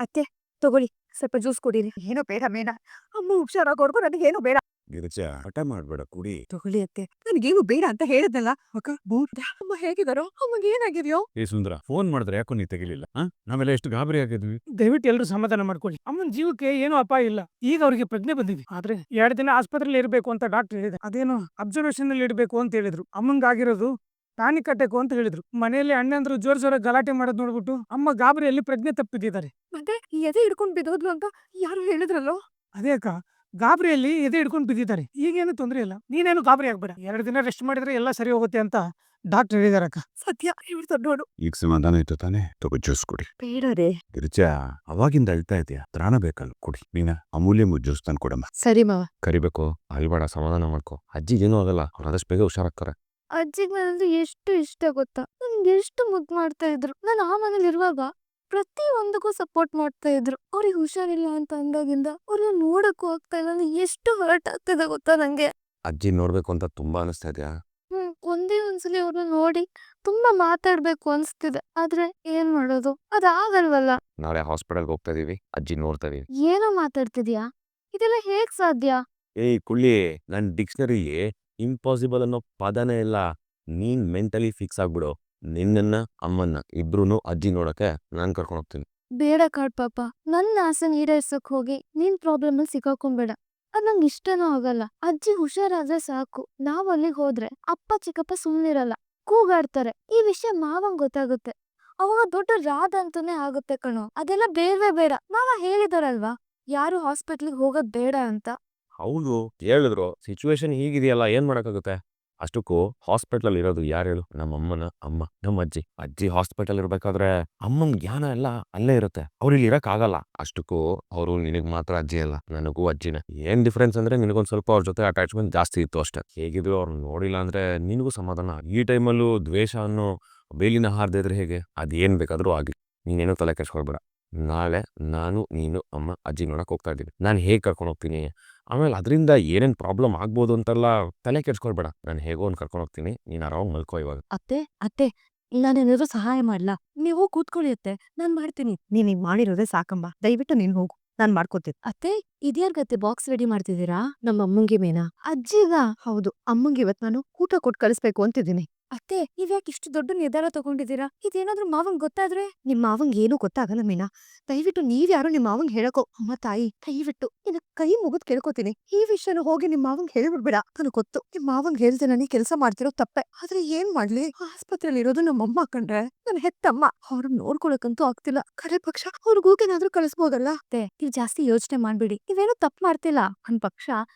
ಅತ್ತೆ ತಗೊಳ್ಳಿ, ಸ್ವಲ್ಪ ಜ್ಯೂಸ್ ಕುಡೀರಿ. ಏನೋ ಬೇಡ ಮೇನ, ಅಮ್ಮ ಹುಷಾರಾಗೋರ್ಗು ನನಗೇನು ಬೇಡ. ಗಿರಿಜಾ ಹಠ ಮಾಡ್ಬೇಡ, ಕುಡಿ. ತಗೊಳ್ಳಿ ಅತ್ತೆ, ನನಗೇನು ಬೇಡ ಅಂತ ಹೇಳಿದ್ನಲ್ಲ. ಅಕ್ಕ ಅಮ್ಮ ಹೇಗಿದಾರೋ, ಅಮ್ಮಗೆ ಏನಾಗಿದೆಯೋ? ಏ ಸುಂದರ, ಫೋನ್ ಮಾಡಿದ್ರೆ ಯಾಕೋ ನೀ ತೆಗಿಲಿಲ್ಲ? ನಾವೆಲ್ಲ ಎಷ್ಟು ಗಾಬರಿ ಆಗಿದ್ವಿ. ದಯವಿಟ್ಟು ಎಲ್ಲರೂ ಸಮಾಧಾನ ಮಾಡ್ಕೊಳ್ಳಿ. ಅಮ್ಮನ ಜೀವಕ್ಕೆ ಏನೂ ಅಪಾಯ ಇಲ್ಲ. ಈಗ ಅವ್ರಿಗೆ ಪ್ರಜ್ಞೆ ಬಂದಿದೆ. ಆದ್ರೆ 2 ದಿನ ಆಸ್ಪತ್ರೆಯಲ್ಲಿ ಇರಬೇಕು ಅಂತ ಡಾಕ್ಟರ್ ಹೇಳಿದೆ. ಅದೇನೋ ಅಬ್ಸರ್ವೇಷನ್ ಅಲ್ಲಿ ಇಡಬೇಕು ಅಂತ ಹೇಳಿದ್ರು. ಅಮ್ಮಂಗಾಗಿರೋದು ಟಾನಿಕ್ ಕಟ್ಟಬೇಕು ಅಂತ ಹೇಳಿದ್ರು. ಮನೆಯಲ್ಲಿ ಅಣ್ಣಂದ್ರು ಜೋರ್ ಗಲಾಟೆ ಮಾಡೋದ್ ನೋಡ್ಬಿಟ್ಟು ಅಮ್ಮ ಗಾಬರಿಯಲ್ಲಿ ಪ್ರಜ್ಞೆ ತಪ್ಪಿದ್ದಾರೆ. ಮತ್ತೆ ಎದೆ ಹಿಡ್ಕೊಂಡ್ ಬಿದ್ದೋದ್ಲು ಅಂತ ಯಾರು ಹೇಳಿದ್ರಲ್ಲೋ? ಅದೇ ಅಕ್ಕ, ಗಾಬರಿಯಲ್ಲಿ ಎದೆ ಹಿಡ್ಕೊಂಡು ಬಿದ್ದಿದ್ದಾರೆ. ಈಗೇನು ತೊಂದರೆ ಇಲ್ಲ, ನೀನೇನು ಗಾಬರಿ ಆಗ್ಬೇಡ. 2 ದಿನ ರೆಸ್ಟ್ ಮಾಡಿದ್ರೆ ಎಲ್ಲ ಸರಿ ಹೋಗುತ್ತೆ ಅಂತ ಡಾಕ್ಟರ್ ಹೇಳಿದಾರಕ್ಕ. ಸತ್ಯ ಇವ್ರ ನೋಡು. ಈಗ ಸಮಾಧಾನ ಆಯ್ತು ತಾನೆ? ತಗೋ ಜ್ಯೂಸ್ ಕುಡಿ. ಬೇಡ ರೇ. ಗಿರಿಜಾ, ಅವಾಗಿಂದ ಅಳ್ತಾ ಇದೆಯಾ? ತ್ರಾಣ ಬೇಕಲ್ಲ, ಕುಡಿ. ನೀನ ಅಮೂಲ್ಯ ಜ್ಯೂಸ್ ತಂದು ಕೊಡಮ್ಮ. ಸರಿ ಮಾವ. ಕರಿಬೇಕು, ಅಲ್ಬೇಡ, ಸಮಾಧಾನ ಮಾಡ್ಕೊ. ಅಜ್ಜಿಗೇನೂ ಆಗಲ್ಲ, ಅವ್ರು ಆದಷ್ಟು ಬೇಗ ಹುಷಾರಾಗ್ತಾರೆ. ಅಜ್ಜಿಗೆ ನನ್ನದು ಎಷ್ಟು ಇಷ್ಟ ಗೊತ್ತಾ? ನನ್ಗೆ ಎಷ್ಟು ಮುದ್ದು ಮಾಡ್ತಾ ಇದ್ರು. ನಾನು ಆ ಮನೇಲಿ ಇರುವಾಗ ಪ್ರತಿ ಒಂದಕ್ಕೂ ಸಪೋರ್ಟ್ ಮಾಡ್ತಾ ಇದ್ರು. ಅವ್ರಿಗೆ ಹುಷಾರಿಲ್ಲ ಅಂತ ಅಂದಾಗಿಂದ ಅವ್ರನ್ನ ನೋಡಕ್ಕೂ ಆಗ್ತಾ ಇಲ್ಲ. ಎಷ್ಟು ಹರ್ಟ್ ಆಗ್ತಿದೆ ಗೊತ್ತಾ ನಂಗೆ. ಅಜ್ಜಿ ನೋಡ್ಬೇಕು ಅಂತ ತುಂಬಾ ಅನಿಸ್ತಾ ಇದೆಯಾ? ಒಂದೇ ಒಂದ್ಸಲಿ ಅವ್ರನ್ನ ನೋಡಿ ತುಂಬಾ ಮಾತಾಡ್ಬೇಕು ಅನ್ಸ್ತಿದೆ. ಆದ್ರೆ ಏನ್ ಮಾಡೋದು, ಅದಾಗಲ್ವಲ್ಲ. ನಾಳೆ ಹಾಸ್ಪಿಟಲ್ಗೆ ಹೋಗ್ತಾ ಇದೀವಿ, ಅಜ್ಜಿ ನೋಡ್ತಾ ಇದೀವಿ. ಏನೋ ಮಾತಾಡ್ತಿದ್ಯಾ? ಇದೆಲ್ಲ ಹೇಗ್ ಸಾಧ್ಯ? ಏಯ್ ಕುಳ್ಳಿ, ನನ್ ಡಿಕ್ಷನರಿಗೆ ಇಂಪಾಸಿಬಲ್ ಅನ್ನೋ ಪದನೇ ಇಲ್ಲ. ನೀನ್ ಮೆಂಟಲಿ ಫಿಕ್ಸ್ ಆಗ್ಬಿಡು. ನಿನ್ನನ್ನ ಅಮ್ಮನ್ನ ಇಬ್ರು ಅಜ್ಜಿ ನೋಡಕ್ಕೆ ನಾನ್ ಕರ್ಕೊಂಡು ಹೋಗ್ತೀನಿ. ಬೇಡ ಕಾಡ್ ಪಾಪ, ನನ್ನ ಆಸೆ ಈಡೇರ್ಸಕ್ ಹೋಗಿ ನೀನ್ ಪ್ರಾಬ್ಲಮ್ ಅಲ್ಲಿ ಸಿಕ್ಕಾಕೊಂಬೇಡ. ಅದ್ ನಂಗೆ ಇಷ್ಟನೂ ಆಗಲ್ಲ. ಅಜ್ಜಿ ಹುಷಾರಾದ್ರೆ ಸಾಕು. ನಾವ್ ಅಲ್ಲಿಗೆ ಹೋದ್ರೆ ಅಪ್ಪ ಚಿಕ್ಕಪ್ಪ ಸುಮ್ನಿರಲ್ಲ, ಕೂಗಾಡ್ತಾರೆ. ಈ ವಿಷಯ ಮಾವಂಗ್ ಗೊತ್ತಾಗುತ್ತೆ, ಅವಾಗ ದೊಡ್ಡ ರಾಧ ಅಂತಾನೆ ಆಗುತ್ತೆ ಕಣೋ. ಅದೆಲ್ಲ ಬೇಡವೇ ಬೇಡ. ಮಾವ ಹೇಳಿದಾರಲ್ವಾ, ಯಾರು ಹಾಸ್ಪಿಟ್ಲಿಗೆ ಹೋಗೋದ್ ಬೇಡ ಅಂತ. ಹೌದು, ಹೇಳಿದ್ರು. ಸಿಚುವೇಶನ್ ಹೀಗಿದೆಯಲ್ಲ, ಏನ್ ಮಾಡಕ್ಕಾಗುತ್ತೆ? ಅಷ್ಟಕ್ಕೂ ಹಾಸ್ಪಿಟಲ್ ಇರೋದು ಯಾರು ಹೇಳು? ನಮ್ಮಮ್ಮನ ಅಮ್ಮ, ನಮ್ಮ ಅಜ್ಜಿ. ಅಜ್ಜಿ ಹಾಸ್ಪಿಟಲ್ ಇರ್ಬೇಕಾದ್ರೆ ಅಮ್ಮನ್ ಜ್ಞಾನ ಎಲ್ಲ ಅಲ್ಲೇ ಇರುತ್ತೆ. ಅವ್ರು ಇಲ್ಲಿ ಇರಕ್ ಆಗಲ್ಲ. ಅಷ್ಟಕ್ಕೂ ಅವರು ನಿನಗ್ ಮಾತ್ರ ಅಜ್ಜಿ ಅಲ್ಲ, ನನಗೂ ಅಜ್ಜಿನೇ. ಏನ್ ಡಿಫ್ರೆನ್ಸ್ ಅಂದ್ರೆ ನಿನಗೊಂದ್ ಸ್ವಲ್ಪ ಅವ್ರ ಜೊತೆ ಅಟ್ಯಾಚ್ಮೆಂಟ್ ಜಾಸ್ತಿ ಇತ್ತು ಅಷ್ಟೇ. ಹೇಗಿದ್ರು ಅವ್ರು ನೋಡಿಲ್ಲ ಅಂದ್ರೆ ನಿನಗೂ ಸಮಾಧಾನ. ಈ ಟೈಮಲ್ಲೂ ದ್ವೇಷ ಅನ್ನೋ ಬೇಲಿನ ಹಾರ್ದಿದ್ರೆ ಹೇಗೆ? ಅದೇನ್ ಬೇಕಾದ್ರೂ ಆಗ್ಲಿ, ನೀನೇನು ತಲೆ ಕೆಡ್ಸ್ಕೊಳ್ಬೇಡ. ನಾಳೆ ನಾನು, ನೀನು, ಅಮ್ಮ ಅಜ್ಜಿ ನೋಡಕ್ ಹೋಗ್ತಾ ಇದ್ದೀವಿ. ನಾನು ಹೇಗೆ ಕರ್ಕೊಂಡು ಹೋಗ್ತೀನಿ, ಆಮೇಲೆ ಅದರಿಂದ ಏನೇನ್ ಪ್ರಾಬ್ಲಮ್ ಆಗ್ಬೋದು ಅಂತೆಲ್ಲ ತಲೆ ಕೆಡ್ಸ್ಕೊಳ್ಬೇಡ. ನಾನು ಹೇಗೋ ಒಂದು ಕರ್ಕೊಂಡು ಹೋಗ್ತೀನಿ, ನೀನು ಆರಾಮಾಗಿ ಮಲ್ಕೋ ಇವಾಗ. ಅತ್ತೆ ನಾನೇನಾದ್ರು ಸಹಾಯ ಮಾಡ್ಲಾ? ನೀವು ಕೂತ್ಕೊಳ್ಳಿ ಅತ್ತೆ, ನಾನ್ ಮಾಡ್ತೀನಿ. ನೀನ್ ಈಗ ಮಾಡಿರೋದೇ ಸಾಕಮ್ಮ, ದಯವಿಟ್ಟು ನೀನ್ ಹೋಗು, ನಾನ್ ಮಾಡ್ಕೋತೀನಿ. ಅತ್ತೆ ಇದ್ಯಾರ್ಗತ್ತೆ ಬಾಕ್ಸ್ ರೆಡಿ ಮಾಡ್ತಿದ್ದೀರಾ? ನಮ್ಮ ಅಮ್ಮಂಗೆ ಮೇನಾ? ಅಜ್ಜಿಗ? ಹೌದು, ಅಮ್ಮಂಗೆ ಇವತ್ ನಾನು ಊಟ ಕೊಟ್ಟು ಕಳಿಸ್ಬೇಕು ಅಂತಿದ್ದೀನಿ. ಅತ್ತೆ ನೀವ್ಯಾಕೆ ಇಷ್ಟು ದೊಡ್ಡ ನಿರ್ಧಾರ ತಗೊಂಡಿದ್ದೀರಾ? ಇದೇನಾದ್ರೂ ಮಾವಂಗ್ ಗೊತ್ತಾದ್ರೆ? ನಿಮ್ ಮಾವಂಗ್ ಏನೂ ಗೊತ್ತಾಗಲ್ಲ ಮೀನಾ. ದಯವಿಟ್ಟು ನೀವ್ಯಾರು ನಿಮ್ ಮಾವಂಗ್ ಹೇಳಕೋ. ಅಮ್ಮ ತಾಯಿ, ದಯವಿಟ್ಟು ನಿನ್ನ ಕೈ ಮುಗಿದ್ ಕೇಳ್ಕೊತೀನಿ, ಈ ವಿಷಯನ ಹೋಗಿ ನಿಮ್ ಮಾವಂಗ್ ಹೇಳ್ಬಿಡ್ಬೇಡ. ನನಗ್ ಗೊತ್ತು ನಿಮ್ ಮಾವಂಗ್ ಹೇಳ್ದೆ ನನಗೆ ಕೆಲಸ ಮಾಡ್ತಿರೋ ತಪ್ಪೆ. ಆದ್ರೆ ಏನ್ ಮಾಡ್ಲಿ, ಆಸ್ಪತ್ರೆಯಲ್ಲಿ ಇರೋದು ನಮ್ಮಮ್ಮ ಕಂಡ್ರೆ, ನನ್ ಹೆತ್ತಮ್ಮ. ಅವ್ರನ್ನ ನೋಡ್ಕೊಳಕಂತೂ ಆಗ್ತಿಲ್ಲ. ಕರೆ ಪಕ್ಷ ಅವ್ರಿಗೂಗೇನಾದ್ರೂ ಕಳಿಸ್ಬೋದಲ್ಲ. ಅತ್ತೆ ನೀವ್ ಜಾಸ್ತಿ ಯೋಚನೆ ಮಾಡ್ಬೇಡಿ, ನೀವೇನು ತಪ್ಪು ಮಾಡ್ತಿಲ್ಲ. ಒಂದ್ ಪಕ್ಷ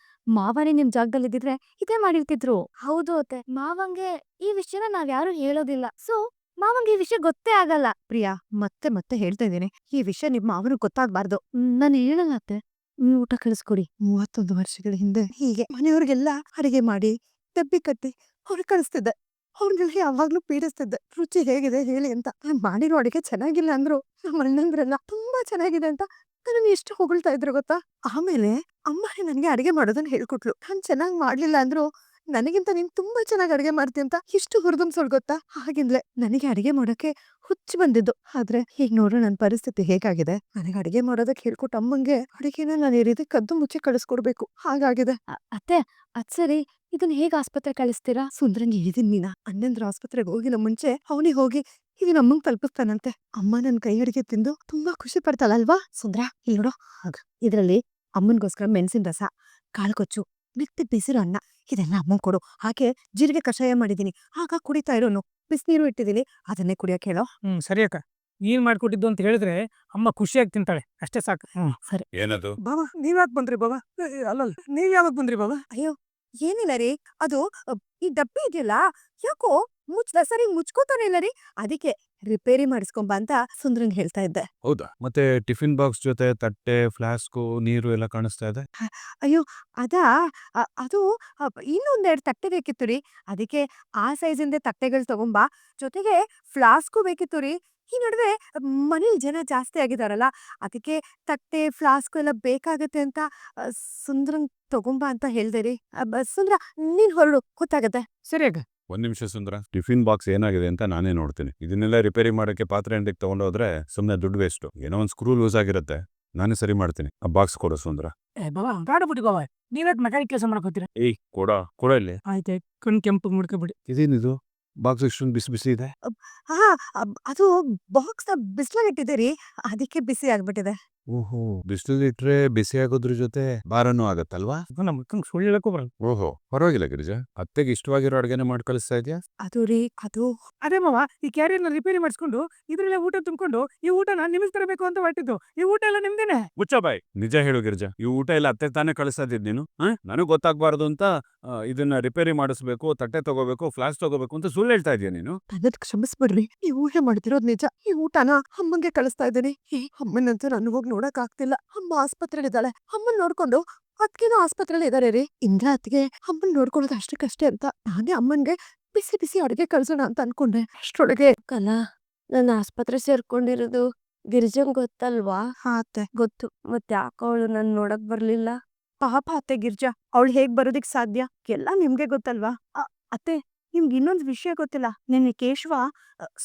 ಮಾವನೇ ನಿಮ್ ಜಾಗದಲ್ಲಿ ಇದ್ದಿದ್ರೆ ಇದೇ ಮಾಡಿರ್ತಿದ್ರು. ಹೌದು ಅತ್ತೆ, ಮಾವಂಗೆ ಈ ವಿಷಯನ ನಾವ್ ಯಾರು ಹೇಳೋದಿಲ್ಲ. ಸೊ ಮಾವಂಗೆ ಈ ವಿಷಯ ಗೊತ್ತೇ ಆಗಲ್ಲ. ಪ್ರಿಯಾ, ಮತ್ತೆ ಮತ್ತೆ ಹೇಳ್ತಾ ಇದ್ದೀನಿ, ಈ ವಿಷಯ ನಿಮ್ಮ ಮಾವನಿಗೆ ಗೊತ್ತಾಗ್ಬಾರ್ದು. ನಾನು ಹೇಳಲ್ಲ ಅತ್ತೆ, ನೀವು ಊಟ ಕಳಿಸ್ಕೊಡಿ. 31 ವರ್ಷಗಳ ಹಿಂದೆ ಹೀಗೆ ಮನೆಯವ್ರಿಗೆಲ್ಲ ಅಡಿಗೆ ಮಾಡಿ ಡಬ್ಬಿ ಕಟ್ಟಿ ಅವ್ರಿಗೆ ಕಳಿಸ್ತಿದ್ದೆ. ಅವ್ರನ್ನೆಲ್ಲ ಯಾವಾಗ್ಲೂ ಪೀಡಿಸ್ತಿದ್ದೆ. ರುಚಿ ಹೇಗಿದೆ ಹೇಳಿ ಅಂತ. ನಾನ್ ಮಾಡಿರೋ ಅಡಿಗೆ ಚೆನ್ನಾಗಿಲ್ಲ ಅಂದ್ರು ನಮ್ಮ ಅಣ್ಣಂದ್ರೆಲ್ಲ ತುಂಬಾ ಚೆನ್ನಾಗಿದೆ ಅಂತ ನನ್ನ ಎಷ್ಟು ಹೊಗಳ್ತಾ ಇದ್ರು ಗೊತ್ತಾ. ಆಮೇಲೆ ಅಮ್ಮನೇ ನನ್ಗೆ ಅಡಿಗೆ ಮಾಡೋದನ್ನ ಹೇಳ್ಕೊಟ್ಲು. ನಾನ್ ಚೆನ್ನಾಗ್ ಮಾಡ್ಲಿಲ್ಲ ಅಂದ್ರು ನನಗಿಂತ ನೀನ್ ತುಂಬಾ ಚೆನ್ನಾಗಿ ಅಡಿಗೆ ಮಾಡ್ತಿ ಅಂತ ಎಷ್ಟು ಹುರಿದುಂಬ್ಸೋಳ್ ಗೊತ್ತಾ. ಹಾಗಿಂದ್ಲೆ ನನಗೆ ಅಡಿಗೆ ಮಾಡೋಕೆ ಹುಚ್ಚು ಬಂದಿದ್ದು. ಆದ್ರೆ ಈಗ ನೋಡ್ರೆ ನನ್ನ ಪರಿಸ್ಥಿತಿ ಹೇಗಾಗಿದೆ. ನನಗೆ ಅಡಿಗೆ ಮಾಡೋದಕ್ಕೆ ಹೇಳ್ಕೊಟ್ಟು ಅಮ್ಮಂಗೆ ಅಡಿಗೆನ ನಾನು ಈ ರೀತಿ ಕದ್ದು ಮುಚ್ಚಿ ಕಳಿಸ್ಕೊಡ್ಬೇಕು ಹಾಗಾಗಿದೆ. ಅತ್ತೆ ಅದ್ ಸರಿ, ಇದನ್ನ ಹೇಗ್ ಆಸ್ಪತ್ರೆ ಕಳಿಸ್ತೀರಾ? ಸುಂದ್ರಂಗೆ ಹೇಳಿದೀನಿ ಮೀನಾ, ಅಣ್ಣಂದ್ರ ಆಸ್ಪತ್ರೆಗೆ ಹೋಗಿಲ್ಲ ಮುಂಚೆ ಅವನಿಗೆ ಹೋಗಿ ಇದನ್ನ ಅಮ್ಮಂಗ್ ತಲುಪಿಸ್ತಾನಂತೆ. ಅಮ್ಮ ನನ್ ಕೈ ಅಡಿಗೆ ತಿಂದು ತುಂಬಾ ಖುಷಿ ಪಡ್ತಾಳಲ್ವಾ. ಸುಂದ್ರ ಇಲ್ಲಿ ನೋಡು, ಆಗ ಇದ್ರಲ್ಲಿ ಅಮ್ಮನ್ಗೋಸ್ಕರ ಮೆಣಸಿನ ರಸ, ಕಾಳ್ಕೊಚ್ಚು, ಮೆತ್ತೆ ಬಿಸಿರು ಅನ್ನ ಇದೆಲ್ಲ ಅಮ್ಮಂಗ್ ಕೊಡು. ಹಾಗೆ ಜೀರಿಗೆ ಕಷಾಯ ಮಾಡಿದೀನಿ, ಆಗ ಕುಡಿತಾ ಇರೋನು. ಬಿಸಿನೀರು ಇಟ್ಟಿದೀನಿ, ಅದನ್ನೇ ಕುಡಿಯಕ್ ಹೇಳೋ. ಸರಿ ಅಕ್ಕ, ನೀನ್ ಮಾಡ್ಕೊಟ್ಟಿದ್ದು ಅಂತ ಹೇಳಿದ್ರೆ ಅಮ್ಮ ಖುಷಿಯಾಗಿ ತಿಂತಾಳೆ, ಅಷ್ಟೇ ಸಾಕು. ಸರಿ. ಏನದು? ಬಾಬಾ ನೀವ್ಯಾಕ್ ಬಂದ್ರಿ ಬಾಬಾ? ಅಲ್ಲಲ್ಲ, ನೀವ್ ಯಾವಾಗ ಬಂದ್ರಿ ಬಾಬಾ? ಅಯ್ಯೋ ಏನಿಲ್ಲ ರೀ, ಅದು ಈ ಡಬ್ಬಿ ಇದೆಯಲ್ಲ ಯಾಕೋ ಸರಿ ಮುಚ್ಕೋತಾನೆ ಇಲ್ಲ ರೀ, ಅದಕ್ಕೆ ರಿಪೇರಿ ಮಾಡಿಸ್ಕೊಂಬ ಅಂತ ಸುಂದ್ರಂಗ್ ಹೇಳ್ತಾ ಇದ್ದೆ. ಹೌದಾ? ಮತ್ತೆ ಟಿಫಿನ್ ಬಾಕ್ಸ್ ಜೊತೆ ತಟ್ಟೆ, ಫ್ಲಾಸ್ಕು, ನೀರು ಎಲ್ಲ ಕಾಣಿಸ್ತಾ ಇದೆ. ಅಯ್ಯೋ ಅದಾ, ಅದು ಇನ್ನೊಂದೆರಡು ತಟ್ಟೆ ಬೇಕಿತ್ತು ರೀ, ಅದಕ್ಕೆ ಆ ಸೈಜಿಂದ ತಟ್ಟೆಗಳು ತಗೊಂಬ, ಜೊತೆಗೆ ಫ್ಲಾಸ್ಕು ಬೇಕಿತ್ತು ರೀ. ಈ ನಡುವೆ ಮನೇಲಿ ಜನ ಜಾಸ್ತಿ ಆಗಿದಾರಲ್ಲ, ಅದಕ್ಕೆ ತಟ್ಟೆ ಫ್ಲಾಸ್ಕು ಎಲ್ಲ ಬೇಕಾಗತ್ತೆ ಅಂತ ಸುಂದ್ರಂಗ್ ತಗೊಂಬ ಅಂತ ಹೇಳ್ದೆ ರೀ. ಸುಂದ್ರ ನೀನ್ ಹೊರಡು, ಗೊತ್ತಾಗತ್ತೆ. ಸರಿ ಅಕ್ಕ, ಒಂದ್ ನಿಮಿಷ ಸುಂದರ, ಟಿಫಿನ್ ಬಾಕ್ಸ್ ಏನಾಗಿದೆ ಅಂತ ನಾನೇ ನೋಡ್ತೀನಿ. ಇದನ್ನೆಲ್ಲ ರಿಪೇರಿ ಮಾಡಕ್ಕೆ ಪಾತ್ರೆ ಅಂಗಡಿಗೆ ತಗೊಂಡೋದ್ರೆ ಸುಮ್ನೆ ದುಡ್ಡು ವೇಸ್ಟ್. ಏನೋ ಒಂದ್ ಸ್ಕ್ರೂ ಲೂಸ್ ಆಗಿರುತ್ತೆ, ನಾನೇ ಸರಿ ಮಾಡ್ತೀನಿ. ಆ ಬಾಕ್ಸ್ ಕೊಡು ಸುಂದರ. ಬಾಬಾ ಬೇಡ ಬಿಡಿ ಬಾಬಾ, ನೀವ್ಯಾಕೆ ಮೆಕ್ಯಾನಿಕ್ ಕೆಲಸ ಮಾಡಕೋತೀರಾ? ಏಯ್ ಕೊಡ ಇಲ್ಲಿ. ಆಯ್ತು ಕಣ್ ಕೆಂಪು ಮುಡ್ಕೊಬಿಡಿ. ಇದೇನಿದು ಬಾಕ್ಸ್ ಇಷ್ಟೊಂದು ಬಿಸಿ ಬಿಸಿ ಇದೆ? ಹಾ ಅದು ಬಾಕ್ಸ್ ನ ಬಿಸಿಲಾಗಿಟ್ಟಿದ್ದೀರಿ, ಅದಕ್ಕೆ ಬಿಸಿ ಆಗ್ಬಿಟ್ಟಿದೆ. ಓಹೋ, ಬಿಸಿಲಿಟ್ರೆ ಬಿಸಿ ಆಗೋದ್ರ ಜೊತೆ ಭಾರನೂ ಆಗತ್ತಲ್ವಾ? ನಮ್ಮ ಅಕ್ಕಂಗೆ ಸುಳ್ಳು ಹೇಳಕ್ಕೂ ಬರಲ್ಲ. ಓಹೋ, ಪರವಾಗಿಲ್ಲ ಗಿರಿಜಾ. ಅತ್ತೆಗೆ ಇಷ್ಟವಾಗಿರೋ ಅಡ್ಗೆನೆ ಮಾಡಿ ಕಳಿಸ್ತಾ ಇದ್ಯಾ? ಅದು ರೀ, ಅದು ಅದೇ ಮಾವ, ಈ ಕ್ಯಾರಿಯರ್ನ ರಿಪೇರಿ ಮಾಡಿಸ್ಕೊಂಡು ಇದ್ರಲ್ಲೇ ಊಟ ತುಂಬಿಕೊಂಡು ಈ ಊಟನ ನಿಮಗೆ ತರಬೇಕು ಅಂತ ಹೊರಟಿದ್ದು. ಈ ಊಟ ಎಲ್ಲ ನಿಮ್ದೇನೆ. ಮುಚ್ಚ ಬಾಯ್. ನಿಜ ಹೇಳು ಗಿರಿಜಾ, ಈ ಊಟ ಎಲ್ಲ ಅತ್ತೆ ತಾನೇ ಕಳಿಸ್ತಾ ಇದ್ದಿದ್ ನೀನು? ನನಗ್ ಗೊತ್ತಾಗ್ಬಾರ್ದು ಅಂತ ಇದನ್ನ ರಿಪೇರಿ ಮಾಡಿಸ್ಬೇಕು, ತಟ್ಟೆ ತಗೋಬೇಕು, ಫ್ಲಾಸ್ಕ್ ತಗೋಬೇಕು ಅಂತ ಸುಳ್ಳು ಹೇಳ್ತಾ ಇದೀಯ ನೀನು? ನನ್ನದ್ ಕ್ಷಮಿಸ್ಬಿಡ್ರಿ, ಈ ಊಹೆ ಮಾಡ್ತಿರೋದ್ ನಿಜ. ಈ ಊಟನ ಅಮ್ಮಂಗೆ ಕಳಿಸ್ತಾ ಇದ್ದೀನಿ. ಈ ಅಮ್ಮನಂತೂ ನಾನು ಹೋಗಿ ನೋಡಕ್ ಆಗ್ತಿಲ್ಲ. ಅಮ್ಮ ಆಸ್ಪತ್ರೆಲಿದ್ದಾಳೆ. ಅಮ್ಮನ್ ನೋಡ್ಕೊಂಡು ಅತ್ಗೆನೂ ಆಸ್ಪತ್ರೆಲಿ ಇದಾರೆ ರೀ. ಇಂದ್ರ ಅತ್ಗೆ ಅಮ್ಮನ್ ನೋಡ್ಕೊಳ್ಳೋದು ಅಷ್ಟಕ್ಕಷ್ಟೇ ಅಂತ ನಾನೇ ಅಮ್ಮನ್ಗೆ ಬಿಸಿ ಬಿಸಿ ಅಡುಗೆ ಕಳ್ಸೋಣ ಅಂತ ಅನ್ಕೊಂಡೆ. ಅಷ್ಟ್ರೊಳಗೆ ಕಲಾ, ನನ್ನ ಆಸ್ಪತ್ರೆ ಸೇರ್ಕೊಂಡಿರೋದು ಗಿರಿಜಂಗ್ ಗೊತ್ತಲ್ವಾ? ಅತ್ತೆ ಗೊತ್ತು. ಮತ್ತೆ ಯಾಕ ಅವಳು ನನ್ ನೋಡಕ್ ಬರ್ಲಿಲ್ಲ? ಪಾಪ ಅತ್ತೆ ಗಿರ್ಜಾ, ಅವಳು ಹೇಗ್ ಬರೋದಿಕ್ ಸಾಧ್ಯ? ಎಲ್ಲ ನಿಮ್ಗೆ ಗೊತ್ತಲ್ವಾ? ಅತ್ತೆ, ನಿಮ್ಗೆ ಇನ್ನೊಂದ್ ವಿಷಯ ಗೊತ್ತಿಲ್ಲ. ನಿನ್ನೆ ಕೇಶವ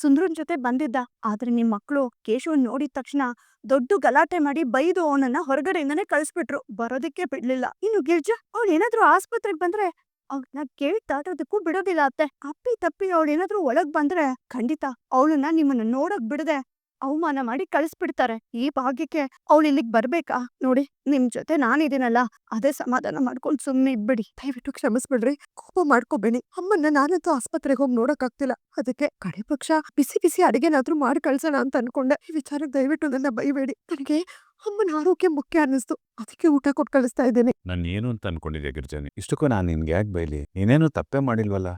ಸುಂದ್ರನ್ ಜೊತೆ ಬಂದಿದ್ದ. ಆದ್ರೆ ನಿಮ್ ಮಕ್ಳು ಕೇಶವನ್ ನೋಡಿದ ತಕ್ಷಣ ದೊಡ್ಡ ಗಲಾಟೆ ಮಾಡಿ ಬೈದು ಅವನನ್ನ ಹೊರಗಡೆಯಿಂದಾನೆ ಕಳಿಸ್ಬಿಟ್ರು. ಬರೋದಕ್ಕೆ ಬಿಡ್ಲಿಲ್ಲ. ಇನ್ನು ಗಿರ್ಜಾ, ಅವಳು ಏನಾದ್ರೂ ಆಸ್ಪತ್ರೆಗೆ ಬಂದ್ರೆ ಅವ್ಳನ್ನ ಕೇಳಿ ದಾಟೋದಕ್ಕೂ ಬಿಡೋದಿಲ್ಲ ಅತ್ತೆ. ಅಪ್ಪಿ ತಪ್ಪಿ ಅವಳು ಏನಾದ್ರೂ ಒಳಗ್ ಬಂದ್ರೆ ಖಂಡಿತ ಅವಳನ್ನ ನಿಮ್ಮನ್ನ ನೋಡಕ್ ಬಿಡದೆ ಅವಮಾನ ಮಾಡಿ ಕಳಿಸ್ಬಿಡ್ತಾರೆ. ಈ ಭಾಗ್ಯಕ್ಕೆ ಅವಳು ಇಲ್ಲಿಗ್ ಬರ್ಬೇಕಾ? ನೋಡಿ, ನಿಮ್ ಜೊತೆ ನಾನಿದ್ದೀನಲ್ಲ, ಅದೇ ಸಮಾಧಾನ ಮಾಡ್ಕೊಂಡು ಸುಮ್ಮನೆ ಇದ್ಬಿಡಿ. ದಯವಿಟ್ಟು ಕ್ಷಮಿಸ್ಬಿಡ್ರಿ, ಕೋಪ ಮಾಡ್ಕೋಬೇಡಿ. ಅಮ್ಮನ್ನ ನಾನಂತೂ ಆಸ್ಪತ್ರೆಗೆ ಹೋಗಿ ನೋಡಕ್ ಆಗ್ತಿಲ್ಲ. ಅದಕ್ಕೆ ಕಡೆ ಪಕ್ಷ ಬಿಸಿ ಬಿಸಿ ಅಡಿಗೆನಾದ್ರೂ ಮಾಡಿ ಕಳ್ಸೋಣ ಅಂತ ಅನ್ಕೊಂಡೆ. ಈ ವಿಚಾರಕ್ಕೆ ದಯವಿಟ್ಟು ನನ್ನ ಬೈಬೇಡಿ. ನನಗೆ ಅಮ್ಮನ ಆರೋಗ್ಯ ಮುಖ್ಯ ಅನ್ನಿಸ್ತು, ಅದಕ್ಕೆ ಊಟ ಕೊಟ್ಟು ಕಳಿಸ್ತಾ ಇದ್ದೇನೆ. ನಾನು ಏನು ಅಂತ ಅನ್ಕೊಂಡಿದ್ದೆ ಗಿರ್ಜಾನಿ? ಇಷ್ಟಕ್ಕೂ ನಾನು ನಿನ್ಗೆ ಯಾಕೆ ಬೈಲಿ? ನೀನೇನು ತಪ್ಪೇ ಮಾಡಿಲ್ವಲ್ಲ.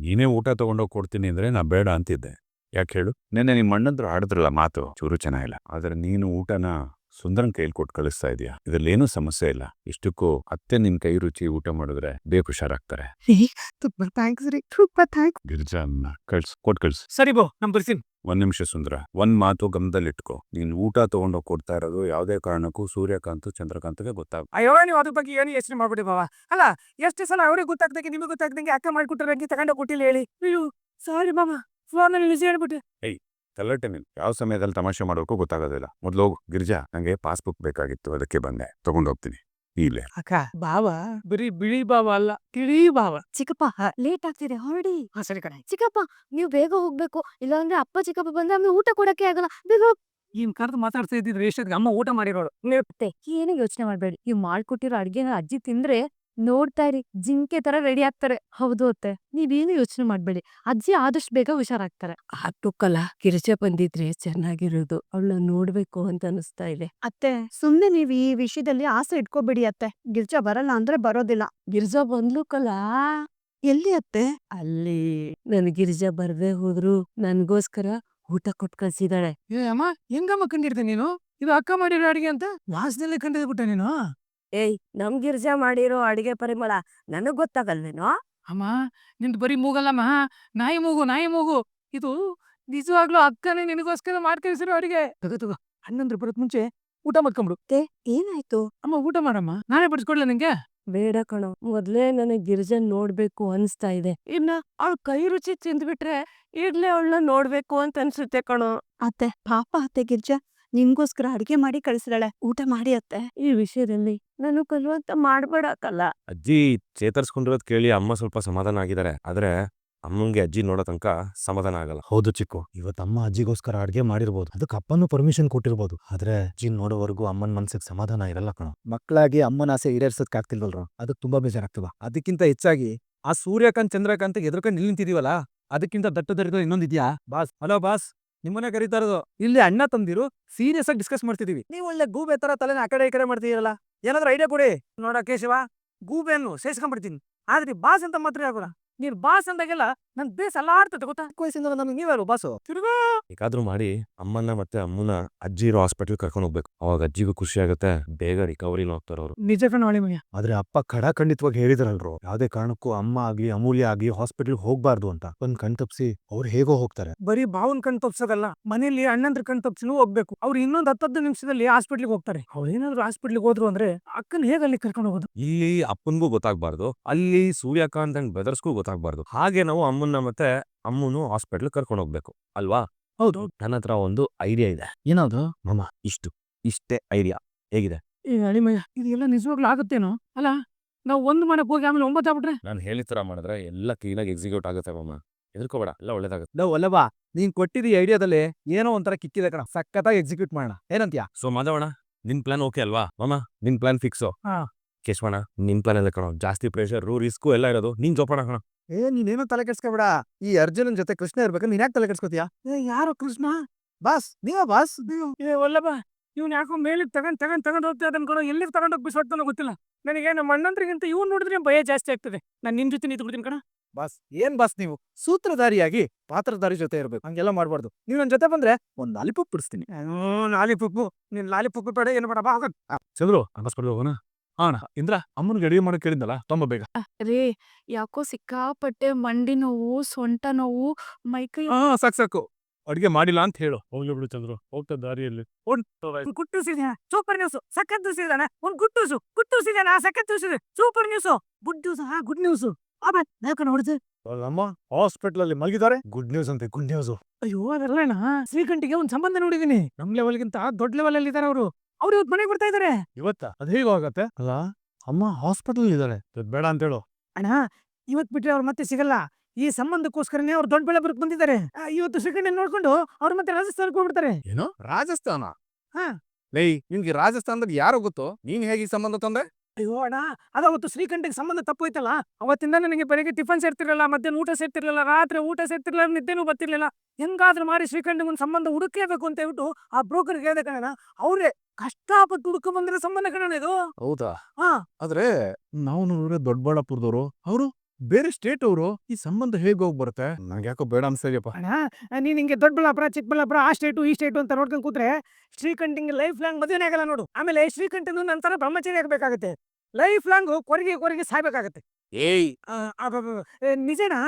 ನೀನೇ ಊಟ ತಗೊಂಡೋಗಿ ಕೊಡ್ತೀನಿ ಅಂದ್ರೆ ನಾ ಬೇಡ ಅಂತಿದ್ದೆ. ಯಾಕೆ ಹೇಳು? ನೆನ್ನೆ ನಿಮ್ಮ ಅಣ್ಣಂದ್ರು ಆಡಿದ್ರಲ್ಲ ಮಾತು, ಚೂರು ಚೆನ್ನಾಗಿಲ್ಲ. ಆದ್ರೆ ನೀನು ಊಟನ ಸುಂದರನ್ ಕೈಲಿ ಕೊಟ್ಟು ಕಳಿಸ್ತಾ ಇದೀಯ. ಇದ್ರಲ್ಲೇನೂ ಸಮಸ್ಯೆ ಇಲ್ಲ. ಇಷ್ಟಕ್ಕೂ ಅತ್ತೆ ನಿನ್ ಕೈ ರುಚಿ ಊಟ ಮಾಡಿದ್ರೆ ಬೇಗ ಹುಷಾರಾಗ್ತಾರೆ. ತುಂಬಾ ಥ್ಯಾಂಕ್ಸ್ ರೀ, ತುಂಬಾ ಥ್ಯಾಂಕ್ಸ್. ಗಿರ್ಜಾ ಕೊಟ್ಟು ಕಳ್ಸು. ಸರಿ ಬೋ, ನಮ್ ಬರ್ತೀನಿ. ಒಂದ್ ನಿಮಿಷ ಸುಂದರ, ಒಂದ್ ಮಾತು ಗಮನದಲ್ಲಿಟ್ಕೋ. ನೀನ್ ಊಟ ತಗೊಂಡೋಗಿ ಕೊಡ್ತಾ ಇರೋದು ಯಾವುದೇ ಕಾರಣಕ್ಕೂ ಸೂರ್ಯಕಾಂತ್ ಚಂದ್ರಕಾಂತ್ಗೆ ಗೊತ್ತಾಗ. ಅಯ್ಯೋ, ನೀವು ಅದ್ರ ಬಗ್ಗೆ ಏನು ಯೋಚನೆ ಮಾಡ್ಬಿಡಿ ಬಾವ. ಅಲ್ಲ, ಎಷ್ಟು ಸಲ ಅವ್ರಿಗೆ ಗೊತ್ತಾಗ್ದಂಗೆ ನಿಮಗೆ ಗೊತ್ತಾಗ್ದಂಗೆ ಅಕ್ಕ ಮಾಡ್ಕೊಟ್ಟಾರಂಗೆ ತಗೊಂಡೋಗಿ ಕೊಟ್ಟಿಲ್ಲ ಹೇಳಿ. ಅಯ್ಯೋ ಸಾರಿ ಮಾಮ, ಫೋನಲ್ಲಿ ನಿಜ ಹೇಳ್ಬಿಟ್ಟೆ. ತಲಟೆ ನೀನು ಯಾವ ಸಮಯದಲ್ಲಿ ತಮಾಷೆ ಮಾಡೋಕ್ಕೂ ಗೊತ್ತಾಗೋದಿಲ್ಲ. ಮೊದ್ಲು ಹೋಗು ಗಿರ್ಜಾ, ನಂಗೆ ಪಾಸ್ಬುಕ್ ಬೇಕಾಗಿತ್ತು, ಅದಕ್ಕೆ ಬಂದೆ. ತಗೊಂಡೋಗ್ತೀನಿ ಇಲ್ಲೇ. ಅಕ್ಕ, ಬಾವ ಬರೀ ಬಿಳಿ ಬಾವ ಅಲ್ಲ, ತಿಳಿ ಬಾವ. ಚಿಕ್ಕಪ್ಪ, ಲೇಟ್ ಆಗ್ತಿದೆ, ಹೊರಡಿ. ಸರಿ ಕಣೆ. ಚಿಕ್ಕಪ್ಪ, ನೀವು ಬೇಗ ಹೋಗ್ಬೇಕು, ಇಲ್ಲಾಂದ್ರೆ ಅಪ್ಪ ಚಿಕ್ಕಪ್ಪ ಬಂದ್ರೆ ಆಮೇಲೆ ಊಟ ಕೊಡಕ್ಕೆ ಆಗಲ್ಲ. ಬೇಗ ಹೋಗ್. ಇನ್ ಕರೆದು ಮಾತಾಡ್ತಾ ಇದ್ದಿದ್ರೆ ಎಷ್ಟೊತ್ತಿಗೆ ಅಮ್ಮ ಊಟ ಮಾಡಿರೋಳು. ಅತ್ತೆ, ಏನು ಯೋಚನೆ ಮಾಡ್ಬೇಡಿ. ನೀವು ಮಾಡ್ಕೊಟ್ಟಿರೋ ಅಡ್ಗೆನ ಅಜ್ಜಿ ತಿಂದ್ರೆ ನೋಡ್ತಾ ಇರಿ, ಜಿಂಕೆ ತರ ರೆಡಿ ಆಗ್ತಾರೆ. ಹೌದು ಅತ್ತೆ, ನೀವೇನು ಯೋಚನೆ ಮಾಡ್ಬೇಡಿ. ಅಜ್ಜಿ ಆದಷ್ಟು ಬೇಗ ಹುಷಾರಾಗ್ತಾರೆ. ಆಟಕ್ಕಲ್ಲ, ಗಿರಿಜಾ ಬಂದಿದ್ರೆ ಚೆನ್ನಾಗಿರೋದು. ಅವಳನ್ನ ನೋಡ್ಬೇಕು ಅಂತ ಅನಿಸ್ತಾ ಇದೆ. ಅತ್ತೆ, ಸುಮ್ನೆ ನೀವ್ ಈ ವಿಷಯದಲ್ಲಿ ಆಸೆ ಇಟ್ಕೋಬೇಡಿ ಅತ್ತೆ. ಗಿರ್ಜಾ ಬರಲ್ಲ ಅಂದ್ರೆ ಬರೋದಿಲ್ಲ. ಗಿರ್ಜಾ ಬಂದ್ಲು ಕಲಾ. ಎಲ್ಲಿ ಅತ್ತೆ? ಅಲ್ಲಿ ನನ್ ಗಿರಿಜಾ ಬರ್ದೇ ಹೋದ್ರು ನನ್ಗೋಸ್ಕರ ಊಟ ಕೊಟ್ಟು ಕಳ್ಸಿದಾಳೆ. ಏ ಅಮ್ಮ, ಹೆಂಗಮ್ಮ ಕಂಡಿರ್ತೆ ನೀನು? ಇದು ಅಕ್ಕ ಮಾಡಿರೋ ಅಡಿಗೆ ಅಂತ ವಾಸನೆಲ್ಲೇ ಕಂಡಿದ್ಬಿಟ್ಟೆ ನೀನು. ಏಯ್, ನಮ್ ಗಿರ್ಜಾ ಮಾಡಿರೋ ಅಡಿಗೆ ಪರಿಮಳ ನನಗ್ ಗೊತ್ತಾಗಲ್ವೇನೋ? ಅಮ್ಮ, ನಿಂದು ಬರೀ ಮೂಗಲ್ಲಮ್ಮ, ನಾಯಿ ಮೂಗು. ಇದು ನಿಜವಾಗ್ಲೂ ಅಕ್ಕನೇ ನಿನಗೋಸ್ಕರ ಮಾಡ್ಕಳಿಸಿರೋ ಅಡಿಗೆ. ತಗೋ, ಹನ್ನೊಂದು ಬರೋದ್ ಮುಂಚೆ ಊಟ ಮಾಡ್ಕೊಂಬಿಡು. ಏನಾಯ್ತು? ಅಮ್ಮ, ಊಟ ಮಾಡಮ್ಮ, ನಾನೇ ಬಡಿಸ್ಕೊಡ್ಲ ನಿಂಗೆ? ಬೇಡ ಕಣೋ, ಮೊದ್ಲೇ ನನಗ್ ಗಿರಿಜನ್ ನೋಡ್ಬೇಕು ಅನ್ಸ್ತಾ ಇದೆ. ಇನ್ನ ಅವಳ ಕೈ ರುಚಿ ತಿಂದ್ಬಿಟ್ರೆ ಈಗ್ಲೇ ಅವಳನ್ನ ನೋಡ್ಬೇಕು ಅಂತ ಅನ್ಸುತ್ತೆ ಕಣೋ. ಅತ್ತೆ, ಪಾಪ ಅತ್ತೆ ಗಿರ್ಜಾ ನಿಮ್ಗೋಸ್ಕರ ಅಡಿಗೆ ಮಾಡಿ ಕಳಿಸಿದಾಳೆ. ಊಟ ಮಾಡಿ ಅತ್ತೆ. ಈ ವಿಷಯದಲ್ಲಿ ನಾನು ಕಲ್ವಂತ ಮಾಡ್ಬೇಡಕ್ಕಲ್ಲ. ಅಜ್ಜಿ ಚೇತರಿಸ್ಕೊಂಡಿರೋದ್ ಕೇಳಿ ಅಮ್ಮ ಸ್ವಲ್ಪ ಸಮಾಧಾನ ಆಗಿದ್ದಾರೆ. ಆದ್ರೆ ಅಮ್ಮಂಗೆ ಅಜ್ಜಿ ನೋಡೋ ತನಕ ಸಮಾಧಾನ ಆಗಲ್ಲ. ಹೌದು ಚಿಕ್ಕು, ಇವತ್ತು ಅಮ್ಮ ಅಜ್ಜಿಗೋಸ್ಕರ ಅಡ್ಗೆ ಮಾಡಿರ್ಬೋದು, ಅದಕ್ಕೆ ಅಪ್ಪನೂ ಪರ್ಮಿಷನ್ ಕೊಟ್ಟಿರ್ಬೋದು. ಆದ್ರೆ ಅಜ್ಜಿ ನೋಡೋವರೆಗೂ ಅಮ್ಮನ ಮನ್ಸಿಗೆ ಸಮಾಧಾನ ಇರಲ್ಲ ಕಣ. ಮಕ್ಕಳಾಗಿ ಅಮ್ಮನ ಆಸೆ ಈಡೇರ್ಸೋದಕ್ಕಾಗ್ತಿಲ್ವಲ್ರು, ಅದಕ್ಕೆ ತುಂಬಾ ಬೇಜಾರಾಗ್ತದ. ಅದಕ್ಕಿಂತ ಹೆಚ್ಚಾಗಿ ಆ ಸೂರ್ಯಕಾಂತ್ ಚಂದ್ರಕಾಂತ್ ಎದುರ್ಕೊಂಡು ನಿಂತಿದೀವಲ್ಲ, ಅದಕ್ಕಿಂತ ದಟ್ಟದರಿದ ಇನ್ನೊಂದಿದ್ಯಾ? ಬಾಸ್, ಹಲೋ ಬಾಸ್, ನಿಮ್ಮನೆ ಕರೀತಾ ಇರೋದು. ಇಲ್ಲಿ ಅಣ್ಣ ತಂದಿರು ಸೀರಿಯಸ್ ಆಗಿ ಡಿಸ್ಕಸ್ ಮಾಡ್ತಿದೀವಿ. ನೀವು ಒಳ್ಳೆ ಗೂಬೆ ತರ ತಲೆನ ಆ ಕಡೆ ಈ ಕಡೆ ಮಾಡ್ತಿದ್ದೀರಲ್ಲ, ಏನಾದ್ರೂ ಐಡಿಯಾ ಕೊಡಿ. ನೋಡ ಕೇಶವ, ಗೂಬೆಯನ್ನು ಸೇರ್ಸ್ಕೊಂಡ್ಬಿಡ್ತೀನಿ, ಆದ್ರೆ ಬಾಸ್ ಅಂತ ಮಾತ್ರ ಆಗೋಲ್ಲ. ನೀನ್ ಬಾಸ್ ಅಂದಾಗೆಲ್ಲ ನನ್ ಬೇಸ್ ಅಲ್ಲಾಡ್ತದೆ ಗೊತ್ತಾ? ವಯಸ್ಸಿಂದ ನಮ್ಗೆ ನೀವ್ಯಾರು ಬಾಸು? ತಿರುಗೋ. ಹೇಗಾದ್ರೂ ಮಾಡಿ ಅಮ್ಮನ್ನ ಮತ್ತೆ ಅಮ್ಮನ ಅಜ್ಜಿ ಇರೋ ಹಾಸ್ಪಿಟಲ್ ಕರ್ಕೊಂಡು ಹೋಗ್ಬೇಕು. ಅವಾಗ ಅಜ್ಜಿಗೂ ಖುಷಿ ಆಗುತ್ತೆ, ಬೇಗ ರಿಕವರಿನ ಹೋಗ್ತಾರ ಅವ್ರು. ನಿಜ ಕಣ ಮಯ್ಯ. ಆದ್ರೆ ಅಪ್ಪ ಖಂಡಿತವಾಗಿ ಹೇಳಿದ್ರಲ್ರು, ಯಾವ್ದೇ ಕಾರಣಕ್ಕೂ ಅಮ್ಮ ಆಗ್ಲಿ ಅಮೂಲ್ಯ ಆಗ್ಲಿ ಹಾಸ್ಪಿಟಲ್ ಹೋಗ್ಬಾರ್ದು ಅಂತ. ಒಂದ್ ಕಣ್ ತಪ್ಸಿ ಅವ್ರು ಹೇಗೋ ಹೋಗ್ತಾರೆ. ಬರೀ ಬಾವನ್ ಕಣ್ ತಪ್ಸೋದಲ್ಲ, ಮನೇಲಿ ಅಣ್ಣಂದ್ರ ಕಣ್ ತಪ್ಸಿನೂ ಹೋಗ್ಬೇಕು. ಅವ್ರು ಇನ್ನೊಂದ್ 10 ನಿಮಿಷದಲ್ಲಿ ಹಾಸ್ಪಿಟ್ಲಿಗೆ ಹೋಗ್ತಾರೆ. ಅವ್ರು ಏನಾದ್ರು ಹಾಸ್ಪಿಟ್ಲಿಗೆ ಹೋದ್ರು ಅಂದ್ರೆ ಅಕ್ಕನ್ ಹೇಗೆ ಅಲ್ಲಿ ಕರ್ಕೊಂಡು ಹೋಗೋದು? ಇಲ್ಲಿ ಅಪ್ಪನ್ಗೂ ಗೊತ್ತಾಗ್ಬಾರ್ದು, ಅಲ್ಲಿ ಸೂರ್ಯಕಾಂತ್ ಅಂಡ್ ಬ್ರದರ್ಸ್ಗೂ ಗೊತ್ತಾಗ್ಬಾರ್ದು. ಹಾಗೆ ನಾವು ಅಮ್ಮನ್ನ ಮತ್ತೆ ಅಮ್ಮನು ಹಾಸ್ಪಿಟ್ಲ್ ಕರ್ಕೊಂಡು ಹೋಗ್ಬೇಕು ಅಲ್ವಾ? ಹೌದು. ನನ್ನ ಹತ್ರ ಒಂದು ಐಡಿಯಾ ಇದೆ. ಏನದು? ಮಾಮ ಇಷ್ಟೇ ಐಡಿಯಾ ಹೇಗಿದೆ? ಈ ಅಳಿಮಯ್ಯ ಇದೆಲ್ಲ ನಿಜವಾಗ್ಲೂ ಆಗುತ್ತೇನೋ ಅಲ್ಲ? ನಾವು ಒಂದು ಮಾಡಕ್ ಹೋಗಿ ಆಮೇಲೆ 9 ಆಗ್ಬಿಟ್ರೆ ನಾನು ಹೇಳಿದ ತರ ಮಾಡಿದ್ರೆ ಎಲ್ಲ ಕ್ಲೀನಾಗಿ ಎಕ್ಸಿಕ್ಯೂಟ್ ಆಗುತ್ತೆ ಮಾಮ. ಹೆದರ್ಕೋಬೇಡ, ಎಲ್ಲ ಒಳ್ಳೇದಾಗುತ್ತೆ. ಲವ್ ಅಲ್ಲವಾ, ನೀನ್ ಕೊಟ್ಟಿದ್ದ ಐಡಿಯಾದಲ್ಲಿ ಏನೋ ಒಂಥರ ಕಿಕ್ಕಿದೆ ಕಣ, ಸಖತ್ತಾಗಿ ಎಕ್ಸಿಕ್ಯೂಟ್ ಮಾಡೋಣ, ಏನಂತ್ಯಾ? ಸೊ ಮಾಧವಣ್ಣ, ನಿನ್ ಪ್ಲಾನ್ ಓಕೆ ಅಲ್ವಾ? ಮಾಮ ನಿನ್ ಪ್ಲಾನ್ ಫಿಕ್ಸು. ಹಾ. ಕೇಶವಣ್ಣ, ನಿನ್ ಪ್ಲಾನ್ ಎಲ್ಲ ಕಣೋ, ಜಾಸ್ತಿ ಪ್ರೆಷರ್ ರಿಸ್ಕು ಎಲ್ಲ ಇರೋದು ನೀನ್ ಜೋಪಾನ ಕಣ. ನೀನೇನೋ ತಲೆ ಕೆಡ್ಸ್ಕೊಬೇಡ. ಈ ಅರ್ಜುನನ್ ಜೊತೆ ಕೃಷ್ಣ ಇರ್ಬೇಕು, ನೀನ್ ಯಾಕೆ ತಲೆ ಕೆಡ್ಸ್ಕೊತೀಯ? ಯಾರು ಕೃಷ್ಣ? ಬಾಸ್ ನೀವ ಬಾಸ್. ಒಲ್ಲಪ್ಪ, ಇವ್ನು ಯಾಕೋ ಮೇಲಿಗೆ ತಗೊಂಡ್ ಹೋಗ್ತಾ ಅನ್ಕೊಳೋ, ಎಲ್ಲಿಗೆ ತಗೊಂಡೋಗಿ ಬಿಸಾಡ್ತಾನೋ ಗೊತ್ತಿಲ್ಲ ನನಗೆ. ನಮ್ಮ ಅಣ್ಣಂದ್ರಿಗಿಂತ ಇವ್ನು ನೋಡಿದ್ರೆ ಭಯ ಜಾಸ್ತಿ ಆಗ್ತದೆ. ನಾನು ನಿನ್ ಜೊತೆ ನಿಂತ್ಬಿಡ್ತೀನಿ ಕಣ. ಬಾಸ್ ಏನ್ ಬಾಸ್ ನೀವು ಸೂತ್ರಧಾರಿಯಾಗಿ ಪಾತ್ರಧಾರಿ ಜೊತೆ ಇರ್ಬೇಕು, ಹಂಗೆಲ್ಲ ಮಾಡ್ಬಾರ್ದು. ನೀವ್ ನನ್ ಜೊತೆ ಬಂದ್ರೆ ಒಂದ್ ಲಾಲಿಪಾಪ್ ಬಿಡಿಸ್ತೀನಿ. ಲಾಲಿಪುಪ್ಪು, ನೀನ್ ಲಾಲಿಪುಪ್ಪು ಬೇಡ ಏನು ಬೇಡ, ಬಾ ಹೋಗೋಣ. ಚಂದ್ರು ಹಾಸ್ಪಿಟಲ್ ಹೋಗೋಣ. ಅಣ್ಣ ಇಂದ್ರ ಅಮ್ಮನಿಗೆ ಅಡಿಗೆ ಮಾಡಕ್ ಕೇಳಿದ್ದಲ್ಲ, ತುಂಬ ಬೇಗ. ರೇ, ಯಾಕೋ ಸಿಕ್ಕಾಪಟ್ಟೆ ಮಂಡಿ ನೋವು, ಸೊಂಟ ನೋವು, ಮೈಕೈ ಸಾಕು ಅಡಿಗೆ ಮಾಡಿಲ್ಲ ಅಂತ ಹೇಳು. ಹೋಗ್ಲಿ ಬಿಡು ಚಂದ್ರು, ಹೋಗ್ತಾ ದಾರಿಯಲ್ಲಿ ಗುಟ್ಟೂಸಿದ್ಯಾ? ಸೂಪರ್ ನ್ಯೂಸ್, ಸಖತ್ ನ್ಯೂಸ್ ಇದಾನೆ. ಒಂದ್ ಗುಟ್ಟೂಸಿದಾನ, ಸಖತ್ ನ್ಯೂಸ್ ಇದೆ, super news, good news, good news. ನೋಡಿದೆ. ನಮ್ಮ ಹಾಸ್ಪಿಟಲ್ ಅಲ್ಲಿ ಮಲಗಿದ್ದಾರೆ. ಗುಡ್ ನ್ಯೂಸ್ ಅಂತೆ, ಗುಡ್ ನ್ಯೂಸ್. ಅಯ್ಯೋ ಅದೆಲ್ಲ ಶ್ರೀಕಂಠಿಗೆ ಒಂದ್ ಸಂಬಂಧ ನೋಡಿದೀನಿ. ನಮ್ ಲೆವೆಲ್ಗಿಂತ ದೊಡ್ಡ ಲೆವೆಲ್ ಅಲ್ಲಿ ಇದಾರೆ ಅವರು. ಅವ್ರು ಇವತ್ತು ಮನೆಗೆ ಬರ್ತಾ ಇದಾರೆ. ಇವತ್ತ ಅದ್ ಹೇಗಾಗತ್ತೆ? ಅಲ್ಲ ಅಮ್ಮ ಹಾಸ್ಪಿಟಲ್ ಇದ್ದಾರೆ, ಬೇಡ ಅಂತ ಹೇಳು. ಅಣ್ಣ, ಇವತ್ ಬಿಟ್ರೆ ಅವ್ರು ಮತ್ತೆ ಸಿಗಲ್ಲ. ಈ ಸಂಬಂಧಕ್ಕೋಸ್ಕರನೇ ಅವ್ರು ದೊಡ್ಡ ಬೆಳಬರಕ್ ಬಂದಿದ್ದಾರೆ. ಇವತ್ತು ಶ್ರೀಕಂಠ ನೋಡ್ಕೊಂಡು ಅವ್ರು ಮತ್ತೆ ರಾಜಸ್ಥಾನಕ್ಕೆ ಹೋಗ್ಬಿಡ್ತಾರೆ. ಏನು ರಾಜಸ್ಥಾನ? ಹಾ. ಲೇ, ನಿಮ್ಗೆ ರಾಜಸ್ಥಾನದಾಗ ಯಾರೋ ಗೊತ್ತೋ, ನೀನ್ ಹೇಗೆ ಈ ಸಂಬಂಧ ತಂದೆ? ಅಯ್ಯೋ ಅಣ್ಣ, ಅದಾವತ್ತು ಶ್ರೀಕಂಠಿಗೆ ಸಂಬಂಧ ತಪ್ಪೋಯ್ತಲ್ಲ, ಅವತ್ತಿಂದ ನನಗೆ ಬೆಳಗ್ಗೆ ಟಿಫನ್ ಸೇರ್ತಿರ್ಲಿಲ್ಲ, ಮಧ್ಯಾಹ್ನ ಊಟ ಸೇರ್ತಿರ್ಲಿಲ್ಲ, ರಾತ್ರಿ ಊಟ ಸೇರ್ತಿರ್ಲಿಲ್ಲ, ನಿದ್ದೆನೂ ಬರ್ತಿರ್ಲಿಲ್ಲ. ಹೆಂಗಾದ್ರೂ ಮಾಡಿ ಶ್ರೀಕಂಠಿಗೆ ಒಂದು ಸಂಬಂಧ ಹುಡುಕಲೇಬೇಕು ಅಂತ ಹೇಳ್ಬಿಟ್ಟು ಆ ಬ್ರೋಕರ್ ಹೇಳಿದೆ ಕಣ. ಅವ್ರೆ ಕಷ್ಟಪಟ್ಟು ಹುಡುಕ ಬಂದಿರೋ ಸಂಬಂಧ ಕಣ ಇದು. ಹೌದಾ? ಹಾ. ಆದ್ರೆ ನಾವು ನೋಡಿದ್ರೆ ದೊಡ್ಡಬಳ್ಳಾಪುರದವರು, ಅವರು ಬೇರೆ ಸ್ಟೇಟ್ ಅವರು. ಈ ಸಂಬಂಧ ಹೇಗೆ ಹೋಗಿ ಬರುತ್ತೆ? ನಂಗೆ ಯಾಕೋ ಬೇಡ ಅನ್ಸ್ತಿದ್ಯಪ್ಪ. ಅಣ್ಣ, ನೀನ್ ಹಿಂಗೆ ದೊಡ್ಡಬಳ್ಳಾಪುರ ಚಿಕ್ಕಬಳ್ಳಾಪುರ ಆ ಸ್ಟೇಟು ಈ ಸ್ಟೇಟು ಅಂತ ನೋಡ್ಕೊಂಡು ಕೂತ್ರೆ ಶ್ರೀಕಂಠಿಗೆ ಲೈಫ್ ಲಾಂಗ್ ಮದುವೆನೇ ಆಗಲ್ಲ ನೋಡು. ಆಮೇಲೆ ಶ್ರೀಕಂಠನು ನಂತರ ಬ್ರಹ್ಮಚಾರಿ ಆಗ್ಬೇಕಾಗತ್ತೆ. Life long ಕೊರಗಿ ಸಾಯ್ಬೇಕಾಗತ್ತೆ. ಏಯ್, ನಿಜನಾ?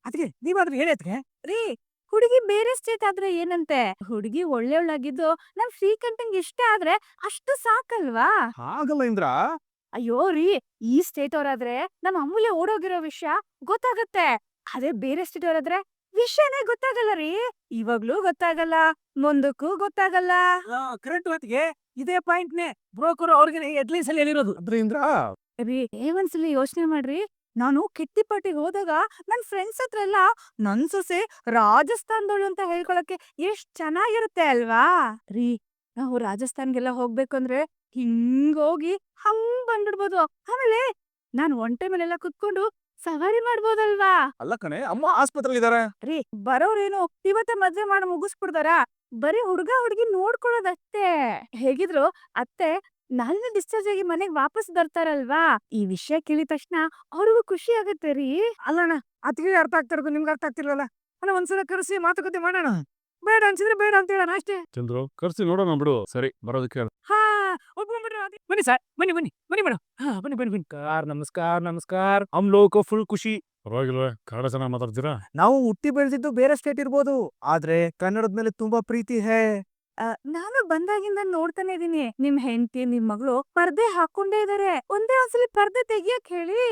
ಅದಕ್ಕೆ ನೀವಾದ್ರೂ ಹೇಳತ್ಗೆ. ರೀ, ಹುಡುಗಿ ಬೇರೆ ಸ್ಟೇಟ್ ಆದ್ರೆ ಏನಂತೆ? ಹುಡುಗಿ ಒಳ್ಳೆಯವಳಾಗಿದ್ದು ನಮ್ ಶ್ರೀಕಂಠಂಗ್ ಇಷ್ಟ ಆದ್ರೆ ಅಷ್ಟು ಸಾಕಲ್ವಾ? ಹಾಗಲ್ಲ ಇಂದ್ರ. ಅಯ್ಯೋ ರೀ, ಈ ಸ್ಟೇಟ್ ಅವರಾದ್ರೆ ನಮ್ಮ ಅಮೂಲ್ಯ ಓಡೋಗಿರೋ ವಿಷಯ ಗೊತ್ತಾಗತ್ತೆ. ಅದೇ ಬೇರೆ ಸ್ಟೇಟ್ ಅವರಾದ್ರೆ ವಿಷಯನೇ ಗೊತ್ತಾಗಲ್ಲ ರೀ. ಇವಾಗ್ಲೂ ಗೊತ್ತಾಗಲ್ಲ, ಮುಂದಕ್ಕೂ ಗೊತ್ತಾಗಲ್ಲ. ಕರೆಕ್ಟ್ ಹೊತ್ತಿಗೆ ಇದೇ ಪಾಯಿಂಟ್ನೇ ಬ್ರೋಕರ್ ಅವ್ರಿಗೆ ಎಡ್ಲೈಸ್ ಅಲ್ಲಿ ಹೇಳಿರೋದು. ಅದ್ರಿಂದ ರೀ, ಒಂದ್ಸಲಿ ಯೋಚನೆ ಮಾಡ್ರಿ. ನಾನು ಕಿಟ್ಟಿ ಪಾರ್ಟಿಗೆ ಹೋದಾಗ ನನ್ ಫ್ರೆಂಡ್ಸ್ ಹತ್ರ ಎಲ್ಲ ನನ್ ಸೊಸೆ ರಾಜಸ್ಥಾನದವಳು ಅಂತ ಹೇಳ್ಕೊಳಕ್ಕೆ ಎಷ್ಟ್ ಚೆನ್ನಾಗಿರುತ್ತೆ ಅಲ್ವಾ? ರೀ, ನಾವು ರಾಜಸ್ಥಾನ್ಗೆಲ್ಲ ಹೋಗ್ಬೇಕು ಅಂದ್ರೆ ಹಿಂಗೋಗಿ ಹಂಗ್ ಬಂದ್ಬಿಡ್ಬೋದು. ಆಮೇಲೆ ನಾನ್ ಒಂಟೆ ಮೇಲೆಲ್ಲ ಕುತ್ಕೊಂಡು ಸವಾರಿ ಮಾಡ್ಬೋದಲ್ವಾ? ಅಲ್ಲ ಕಣೆ, ಅಮ್ಮ ಆಸ್ಪತ್ರೆಲಿ ಇದಾರೆ. ರೀ, ಬರೋರೇನು ಇವತ್ತೇ ಮದ್ವೆ ಮಾಡಿ ಮುಗಿಸ್ಬಿಡ್ತಾರ? ಬರೀ ಹುಡ್ಗಿ ನೋಡ್ಕೊಳ್ಳೋದಷ್ಟೇ. ಹೇಗಿದ್ರು ಅತ್ತೆ ನಾಳೆ ಡಿಸ್ಚಾರ್ಜ್ ಆಗಿ ಮನೆಗ್ ವಾಪಸ್ ಬರ್ತಾರಲ್ವಾ? ಈ ವಿಷಯ ಕೇಳಿದ ತಕ್ಷಣ ಅವ್ರಿಗೂ ಖುಷಿ ಆಗತ್ತೆ ರೀ. ಅಲ್ಲಣ್ಣ, ಅದಕ್ಕೆ ಅರ್ಥ ಆಗ್ತಾ ಇರೋದು ನಿಮ್ಗೆ ಅರ್ಥ ಆಗ್ತಿರ್ಲಲ್ಲ. ಅಣ್ಣ, ಒಂದ್ಸಲ ಕರೆಸಿ ಮಾತುಕತೆ ಮಾಡೋಣ. ಬೇಡ ಅನ್ಸಿದ್ರೆ ಬೇಡ ಅಂತ ಹೇಳೋಣ ಅಷ್ಟೇ. ಚಂದ್ರು ಕರ್ಸಿ ನೋಡೋಣ ಬಿಡು. ಸರಿ, ಬರೋದಕ್ಕೆ ಹೇಳು. ಹಾ, ಒಪ್ಕೊಂಡ್ಬಿಡ್ರಿ. ಬನ್ನಿ ಸರ್, ಬನ್ನಿ ಮೇಡಮ್. ಹಾ, ಬನ್ನಿ. ನಮಸ್ಕಾರ. ಹಮ್ ಲೋಗೋ ಫುಲ್ ಖುಷಿ. ಪರವಾಗಿಲ್ವೇ, ಕನ್ನಡ ಚೆನ್ನಾಗಿ ಮಾತಾಡ್ತೀರಾ? ನಾವು ಹುಟ್ಟಿ ಬೆಳೆದಿದ್ದು ಬೇರೆ ಸ್ಟೇಟ್ ಇರ್ಬೋದು, ಆದ್ರೆ ಕನ್ನಡದ ಮೇಲೆ ತುಂಬಾ ಪ್ರೀತಿ ಹೇ. ನಾನು ಬಂದಾಗಿಂದ ನೋಡ್ತಾನೆ ಇದೀನಿ, ನಿಮ್ ಹೆಂಡತಿ ನಿಮ್ ಮಗಳು ಪರ್ದೆ ಹಾಕೊಂಡೇ ಇದಾರೆ. ಒಂದೇ ಒಂದ್ಸಲಿ ಪರ್ದೆ ತೆಗಿಯಕ್ ಹೇಳಿ.